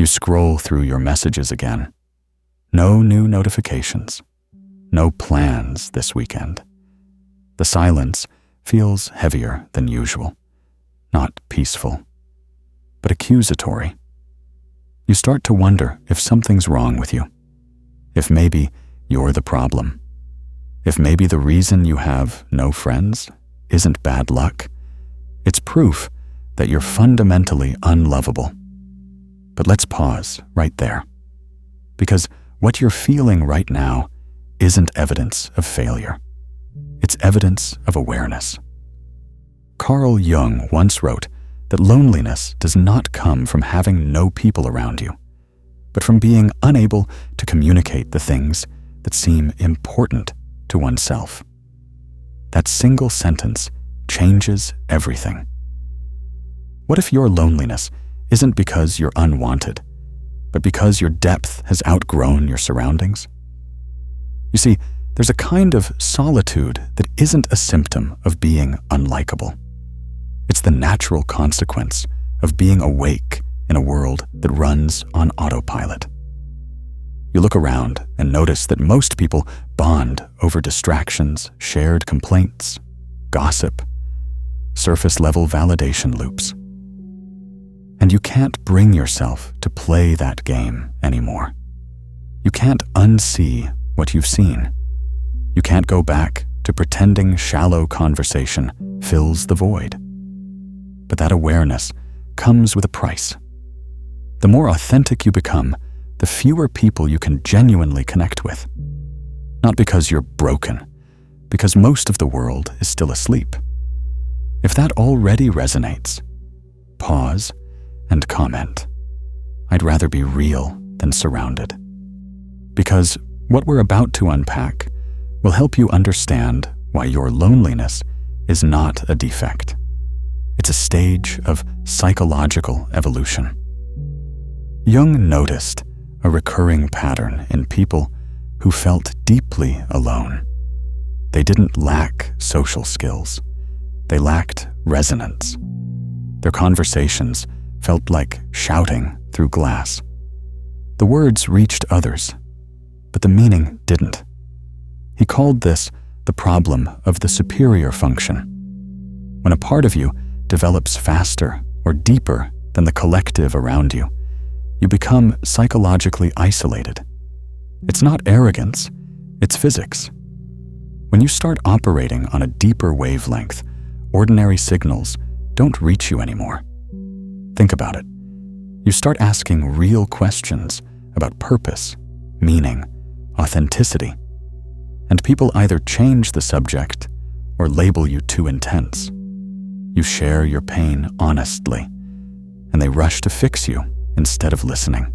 You scroll through your messages again. No new notifications. No plans this weekend. The silence feels heavier than usual. Not peaceful, but accusatory. You start to wonder if something's wrong with you. If maybe you're the problem. If maybe the reason you have no friends isn't bad luck. It's proof that you're fundamentally unlovable. But let's pause right there. Because what you're feeling right now isn't evidence of failure. It's evidence of awareness. Carl Jung once wrote that loneliness does not come from having no people around you, but from being unable to communicate the things that seem important to oneself. That single sentence changes everything. What if your loneliness isn't because you're unwanted, but because your depth has outgrown your surroundings? You see, there's a kind of solitude that isn't a symptom of being unlikable. It's the natural consequence of being awake in a world that runs on autopilot. You look around and notice that most people bond over distractions, shared complaints, gossip, surface-level validation loops. And you can't bring yourself to play that game anymore. You can't unsee what you've seen. You can't go back to pretending shallow conversation fills the void. But that awareness comes with a price. The more authentic you become, the fewer people you can genuinely connect with. Not because you're broken, because most of the world is still asleep. If that already resonates, pause and comment. I'd rather be real than surrounded. Because what we're about to unpack will help you understand why your loneliness is not a defect. It's a stage of psychological evolution. Jung noticed a recurring pattern in people who felt deeply alone. They didn't lack social skills. They lacked resonance. Their conversations felt like shouting through glass. The words reached others, but the meaning didn't. He called this the problem of the superior function. When a part of you develops faster or deeper than the collective around you, you become psychologically isolated. It's not arrogance, it's physics. When you start operating on a deeper wavelength, ordinary signals don't reach you anymore. Think about it. You start asking real questions about purpose, meaning, authenticity, and people either change the subject or label you too intense. You share your pain honestly, and they rush to fix you instead of listening.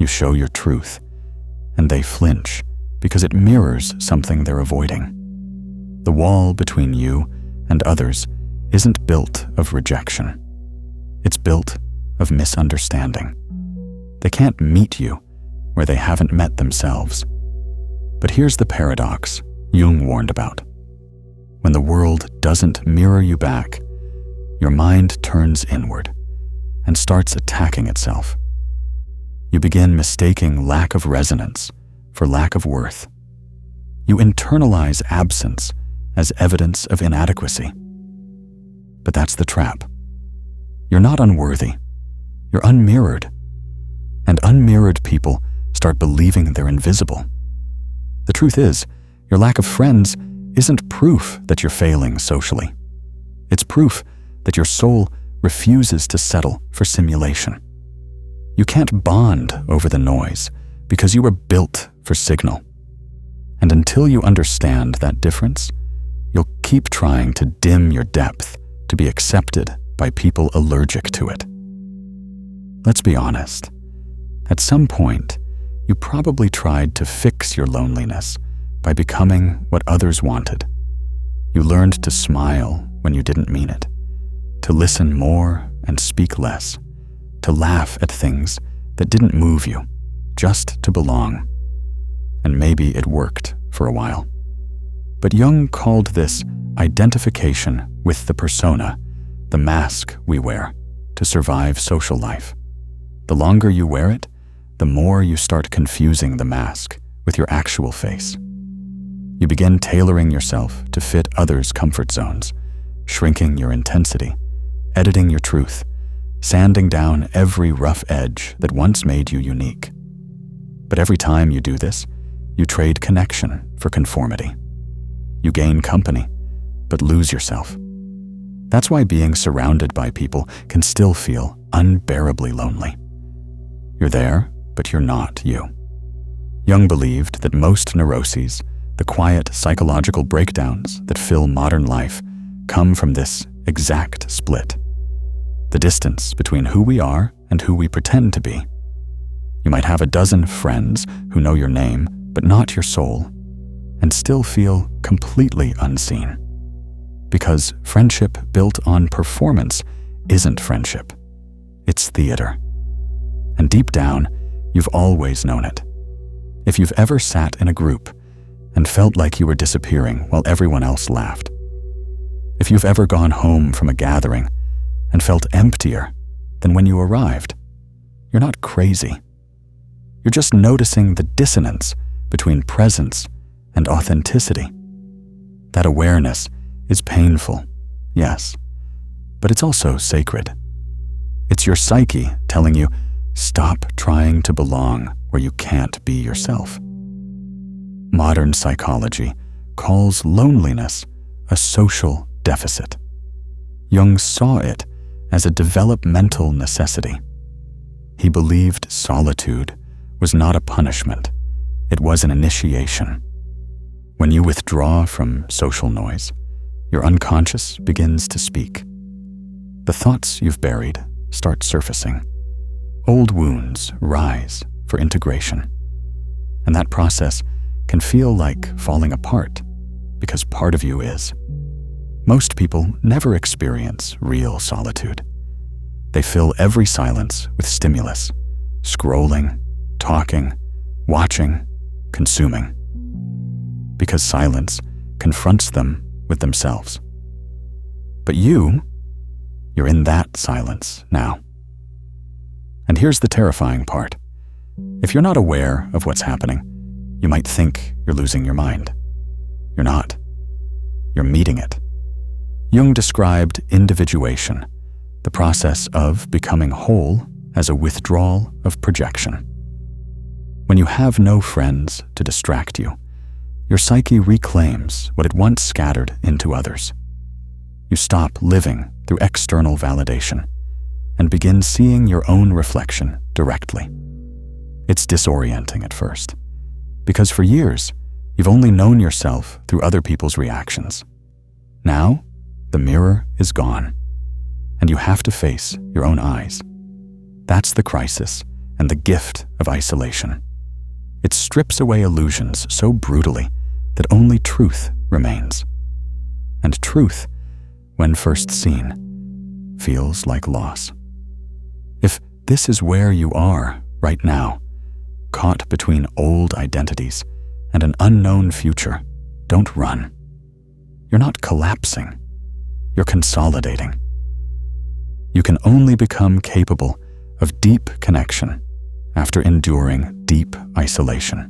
You show your truth, and they flinch because it mirrors something they're avoiding. The wall between you and others isn't built of rejection. It's built of misunderstanding. They can't meet you where they haven't met themselves. But here's the paradox Jung warned about. When the world doesn't mirror you back, your mind turns inward and starts attacking itself. You begin mistaking lack of resonance for lack of worth. You internalize absence as evidence of inadequacy. But that's the trap. You're not unworthy. You're unmirrored. And unmirrored people start believing they're invisible. The truth is, your lack of friends isn't proof that you're failing socially. It's proof that your soul refuses to settle for simulation. You can't bond over the noise because you were built for signal. And until you understand that difference, you'll keep trying to dim your depth to be accepted by people allergic to it. Let's be honest. At some point, you probably tried to fix your loneliness by becoming what others wanted. You learned to smile when you didn't mean it, to listen more and speak less, to laugh at things that didn't move you, just to belong. And maybe it worked for a while. But Jung called this identification with the persona, the mask we wear to survive social life. The the longer you wear it, the more you start confusing the mask with your actual face. You begin tailoring yourself to fit others' comfort zones, shrinking your intensity, editing your truth, sanding down every rough edge that once made you unique. But every time you do this, you trade connection for conformity. You gain company, but lose yourself. That's why being surrounded by people can still feel unbearably lonely. You're there, but you're not you. Jung believed that most neuroses, the quiet psychological breakdowns that fill modern life, come from this exact split. The distance between who we are and who we pretend to be. You might have a dozen friends who know your name, but not your soul, and still feel completely unseen. Because friendship built on performance isn't friendship. It's theater. And deep down, you've always known it. If you've ever sat in a group and felt like you were disappearing while everyone else laughed. If you've ever gone home from a gathering and felt emptier than when you arrived, you're not crazy. You're just noticing the dissonance between presence and authenticity. That awareness is painful, yes, but it's also sacred. It's your psyche telling you, stop trying to belong where you can't be yourself. Modern psychology calls loneliness a social deficit. Jung saw it as a developmental necessity. He believed solitude was not a punishment, it was an initiation. When you withdraw from social noise, your unconscious begins to speak. The thoughts you've buried start surfacing. Old wounds rise for integration. And that process can feel like falling apart because part of you is. Most people never experience real solitude. They fill every silence with stimulus, scrolling, talking, watching, consuming. Because silence confronts them with themselves. But you're in that silence now. And here's the terrifying part. If you're not aware of what's happening, you might think you're losing your mind. You're not. You're meeting it. Jung described individuation, the process of becoming whole as a withdrawal of projection. When you have no friends to distract you, your psyche reclaims what it once scattered into others. You stop living through external validation and begin seeing your own reflection directly. It's disorienting at first, because for years, you've only known yourself through other people's reactions. Now, the mirror is gone, and you have to face your own eyes. That's the crisis and the gift of isolation. It strips away illusions so brutally that only truth remains. And truth, when first seen, feels like loss. If this is where you are right now, caught between old identities and an unknown future, don't run. You're not collapsing. You're consolidating. You can only become capable of deep connection after enduring deep isolation.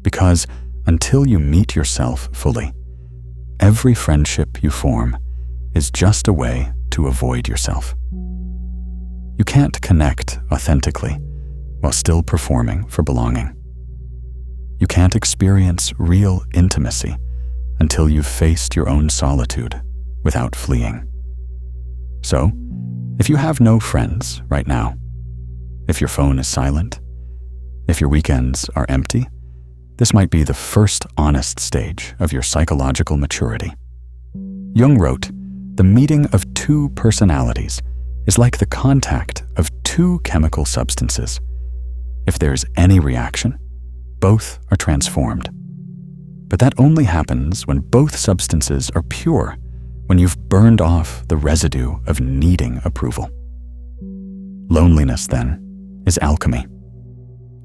Because until you meet yourself fully, every friendship you form is just a way to avoid yourself. You can't connect authentically while still performing for belonging. You can't experience real intimacy until you've faced your own solitude without fleeing. So, if you have no friends right now, if your phone is silent, if your weekends are empty, this might be the first honest stage of your psychological maturity. Jung wrote, "The meeting of two personalities is like the contact of two chemical substances. If there's any reaction, both are transformed. But that only happens when both substances are pure, when you've burned off the residue of needing approval." Loneliness, then, is alchemy.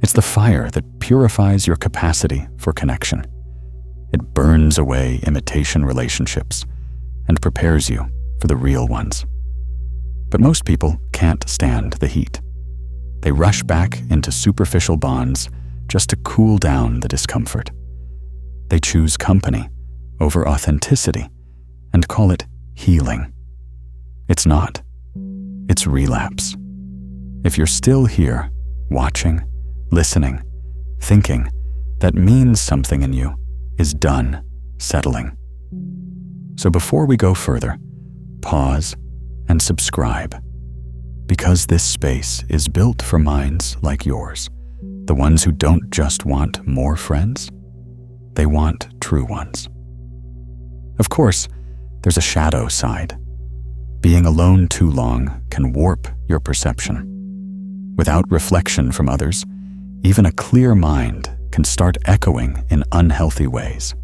It's the fire that purifies your capacity for connection. It burns away imitation relationships and prepares you for the real ones. But most people can't stand the heat. They rush back into superficial bonds just to cool down the discomfort. They choose company over authenticity and call it healing. It's not. It's relapse. If you're still here, watching, listening, thinking, that means something in you is done settling. So before we go further, pause and subscribe. Because this space is built for minds like yours, the ones who don't just want more friends, they want true ones. Of course, there's a shadow side. Being alone too long can warp your perception. Without reflection from others, even a clear mind can start echoing in unhealthy ways.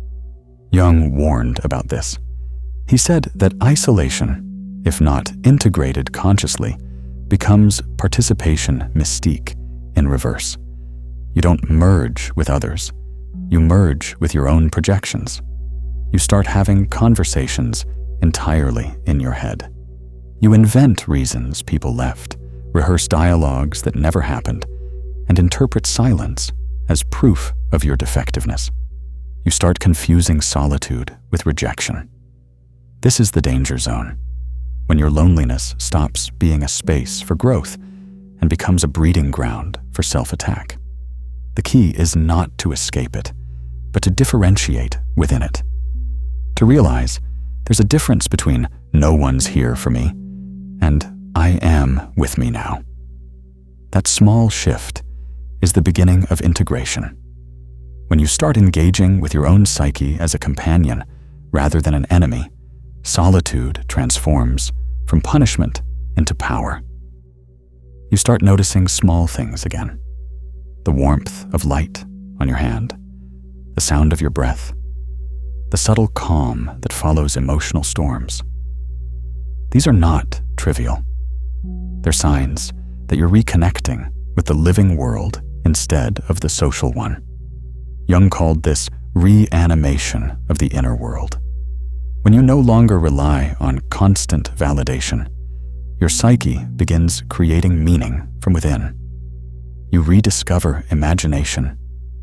Jung warned about this. He said that isolation, if not integrated consciously, becomes participation mystique in reverse. You don't merge with others. You merge with your own projections. You start having conversations entirely in your head. You invent reasons people left, rehearse dialogues that never happened, and interpret silence as proof of your defectiveness. You start confusing solitude with rejection. This is the danger zone, when your loneliness stops being a space for growth and becomes a breeding ground for self-attack. The key is not to escape it, but to differentiate within it. To realize there's a difference between no one's here for me and I am with me now. That small shift is the beginning of integration. When you start engaging with your own psyche as a companion rather than an enemy, solitude transforms from punishment into power. You start noticing small things again. The warmth of light on your hand, the sound of your breath, the subtle calm that follows emotional storms. These are not trivial. They're signs that you're reconnecting with the living world instead of the social one. Jung called this reanimation of the inner world. When you no longer rely on constant validation, your psyche begins creating meaning from within. You rediscover imagination,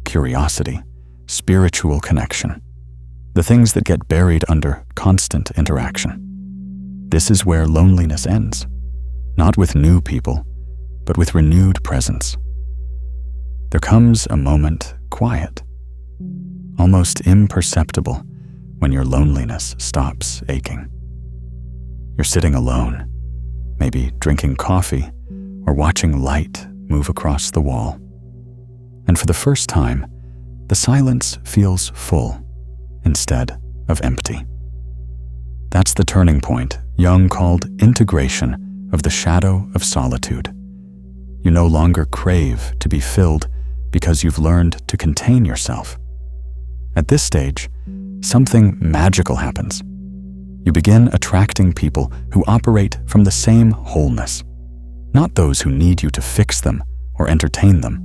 curiosity, spiritual connection, the things that get buried under constant interaction. This is where loneliness ends, not with new people, but with renewed presence. There comes a moment quiet, almost imperceptible, when your loneliness stops aching. You're sitting alone, maybe drinking coffee or watching light move across the wall. And for the first time, the silence feels full instead of empty. That's the turning point Jung called integration of the shadow of solitude. You no longer crave to be filled because you've learned to contain yourself. At this stage, something magical happens. You begin attracting people who operate from the same wholeness, not those who need you to fix them or entertain them,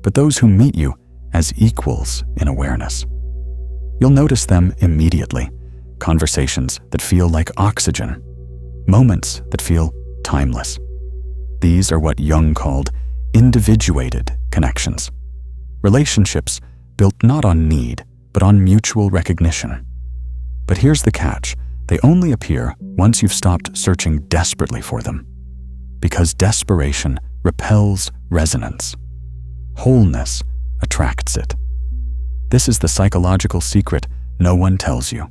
but those who meet you as equals in awareness. You'll notice them immediately, conversations that feel like oxygen, moments that feel timeless. These are what Jung called individuated connections, relationships built not on need, but on mutual recognition. But here's the catch. They only appear once you've stopped searching desperately for them, because desperation repels resonance. Wholeness attracts it. This is the psychological secret no one tells you.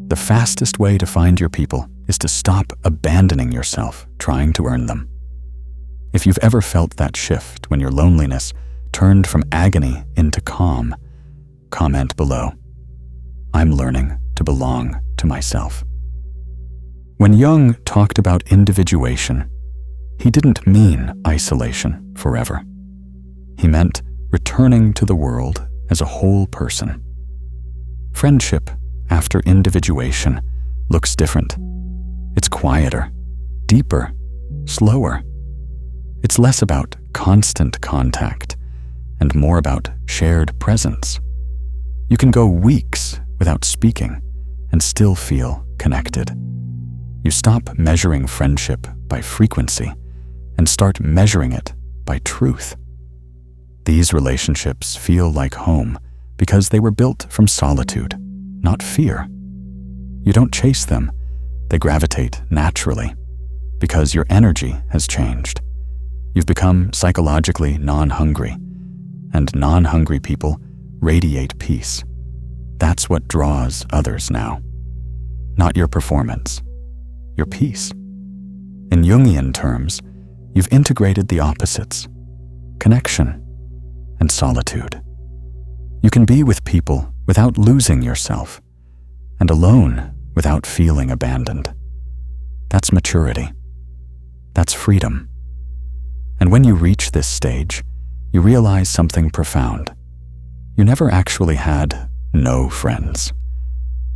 The fastest way to find your people is to stop abandoning yourself trying to earn them. If you've ever felt that shift when your loneliness turned from agony into calm, comment below. I'm learning to belong to myself. When Jung talked about individuation, he didn't mean isolation forever. He meant returning to the world as a whole person. Friendship after individuation looks different. It's quieter, deeper, slower. It's less about constant contact and more about shared presence. You can go weeks without speaking and still feel connected. You stop measuring friendship by frequency and start measuring it by truth. These relationships feel like home because they were built from solitude, not fear. You don't chase them, they gravitate naturally because your energy has changed. You've become psychologically non-hungry, and non-hungry people radiate peace. That's what draws others now. Not your performance, your peace. In Jungian terms, you've integrated the opposites, connection and solitude. You can be with people without losing yourself, and alone without feeling abandoned. That's maturity. That's freedom. And when you reach this stage, you realize something profound. You never actually had no friends.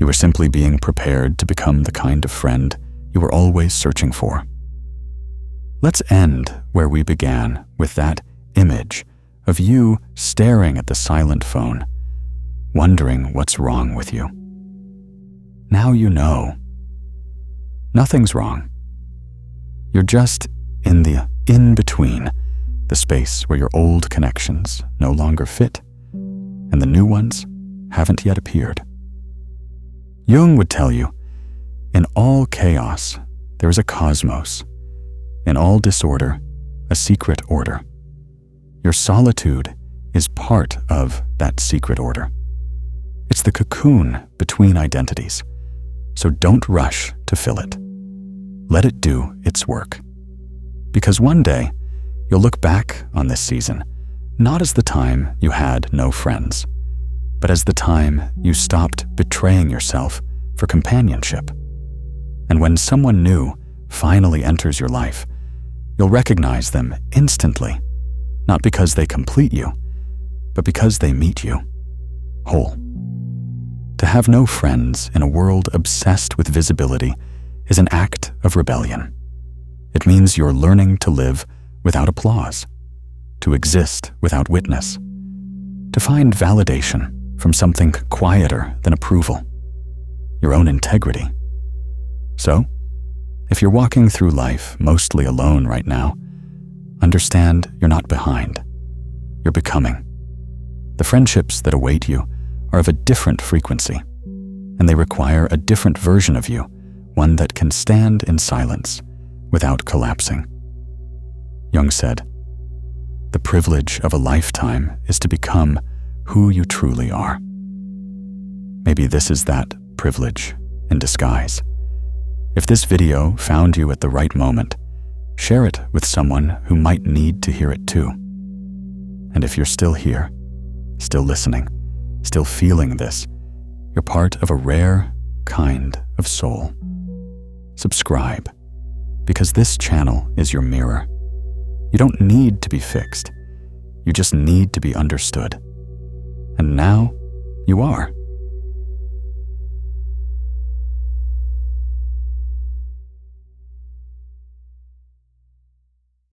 You were simply being prepared to become the kind of friend you were always searching for. Let's end where we began, with that image of you staring at the silent phone, wondering what's wrong with you. Now you know. Nothing's wrong. You're just in the in-between, the space where your old connections no longer fit, and the new ones haven't yet appeared. Jung would tell you, in all chaos, there is a cosmos. In all disorder, a secret order. Your solitude is part of that secret order. It's the cocoon between identities, so don't rush to fill it. Let it do its work. Because one day, you'll look back on this season, not as the time you had no friends, but as the time you stopped betraying yourself for companionship. And when someone new finally enters your life, you'll recognize them instantly, not because they complete you, but because they meet you whole. To have no friends in a world obsessed with visibility is an act of rebellion. It means you're learning to live without applause, to exist without witness, to find validation from something quieter than approval, your own integrity. So, if you're walking through life mostly alone right now, understand you're not behind. You're becoming. The friendships that await you are of a different frequency, and they require a different version of you, one that can stand in silence without collapsing. Jung said, "The privilege of a lifetime is to become who you truly are." Maybe this is that privilege in disguise. If this video found you at the right moment, share it with someone who might need to hear it too. And if you're still here, still listening, still feeling this, you're part of a rare kind of soul. Subscribe, because this channel is your mirror. You don't need to be fixed. You just need to be understood. And now, you are.